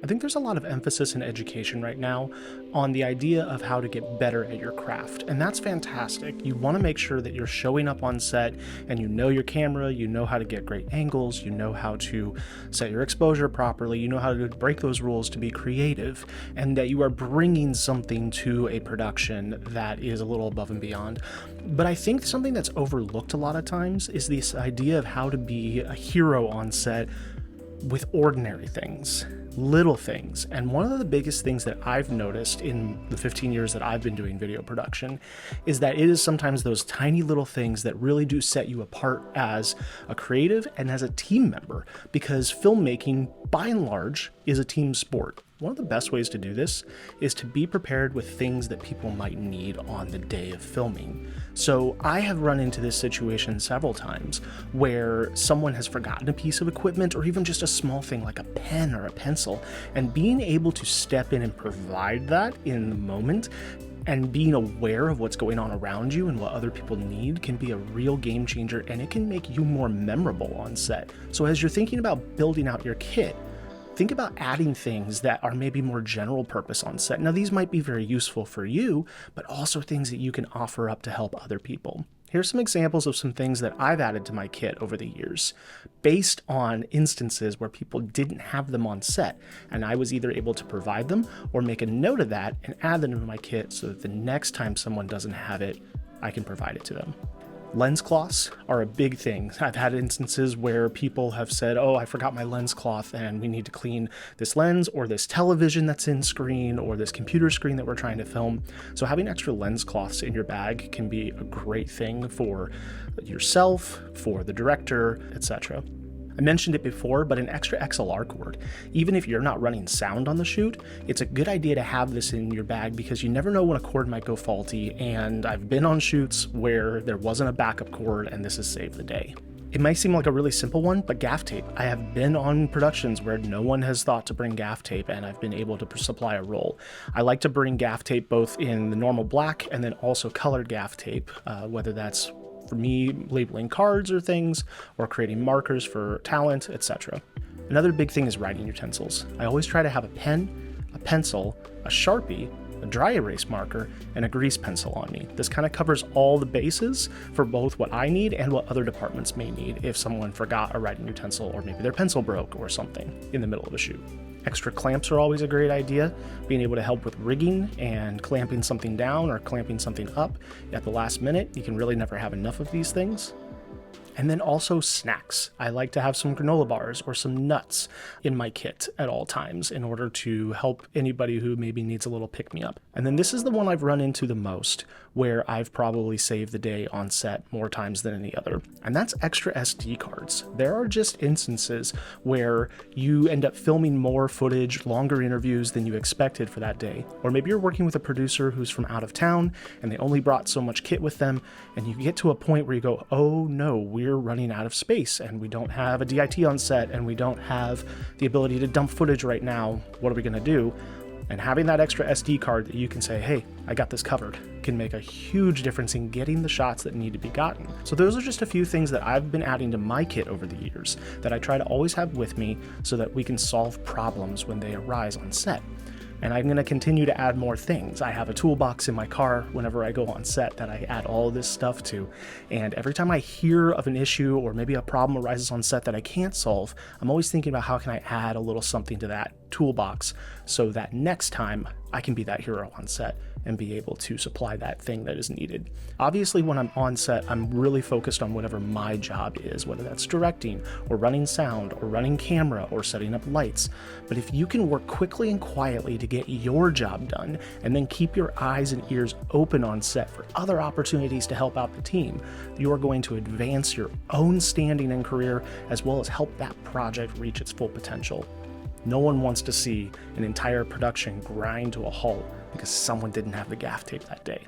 I think there's a lot of emphasis in education right now on the idea of how to get better at your craft, and that's fantastic. You want to make sure that you're showing up on set and you know your camera, you know how to get great angles, you know how to set your exposure properly, you know how to break those rules to be creative, and that you are bringing something to a production that is a little above and beyond. But I think something that's overlooked a lot of times is this idea of how to be a hero on set with ordinary things, little things. And one of the biggest things that I've noticed in the 15 years that I've been doing video production is that it is sometimes those tiny little things that really do set you apart as a creative and as a team member, because filmmaking, by and large, is a team sport. One of the best ways to do this is to be prepared with things that people might need on the day of filming. So I have run into this situation several times where someone has forgotten a piece of equipment or even just a small thing like a pen or a pencil, and being able to step in and provide that in the moment and being aware of what's going on around you and what other people need can be a real game changer, and it can make you more memorable on set. So as you're thinking about building out your kit, think about adding things that are maybe more general purpose on set. Now, these might be very useful for you, but also things that you can offer up to help other people. Here's some examples of some things that I've added to my kit over the years, based on instances where people didn't have them on set, and I was either able to provide them or make a note of that and add them to my kit so that the next time someone doesn't have it, I can provide it to them. Lens cloths are a big thing. I've had instances where people have said, oh, I forgot my lens cloth and we need to clean this lens or this television that's in screen or this computer screen that we're trying to film. So having extra lens cloths in your bag can be a great thing for yourself, for the director, etc. I mentioned it before, but an extra XLR cord. Even if you're not running sound on the shoot, it's a good idea to have this in your bag because you never know when a cord might go faulty, and I've been on shoots where there wasn't a backup cord and this has saved the day. It might seem like a really simple one, but gaff tape. I have been on productions where no one has thought to bring gaff tape, and I've been able to supply a roll. I like to bring gaff tape both in the normal black and then also colored gaff tape, whether that's for me labeling cards or things, or creating markers for talent, etc. Another big thing is writing utensils. I always try to have a pen, a pencil, a Sharpie, a dry erase marker, and a grease pencil on me. This kind of covers all the bases for both what I need and what other departments may need if someone forgot a writing utensil or maybe their pencil broke or something in the middle of a shoot. Extra clamps are always a great idea. Being able to help with rigging and clamping something down or clamping something up at the last minute. You can really never have enough of these things. And then also snacks. I like to have some granola bars or some nuts in my kit at all times in order to help anybody who maybe needs a little pick-me-up. And then this is the one I've run into the most, where I've probably saved the day on set more times than any other, and that's extra SD cards. There are just instances where you end up filming more footage, longer interviews than you expected for that day. Or maybe you're working with a producer who's from out of town and they only brought so much kit with them, and you get to a point where you go, oh no, we're running out of space and we don't have a DIT on set and we don't have the ability to dump footage right now. What are we going to do? And having that extra SD card that you can say, hey, I got this covered, can make a huge difference in getting the shots that need to be gotten. So those are just a few things that I've been adding to my kit over the years that I try to always have with me so that we can solve problems when they arise on set. And I'm going to continue to add more things. I have a toolbox in my car whenever I go on set that I add all this stuff to. And every time I hear of an issue or maybe a problem arises on set that I can't solve, I'm always thinking about how can I add a little something to that toolbox so that next time I can be that hero on set and be able to supply that thing that is needed. Obviously, when I'm on set, I'm really focused on whatever my job is, whether that's directing or running sound or running camera or setting up lights. But if you can work quickly and quietly to get your job done and then keep your eyes and ears open on set for other opportunities to help out the team, you are going to advance your own standing and career as well as help that project reach its full potential. No one wants to see an entire production grind to a halt because someone didn't have the gaff tape that day.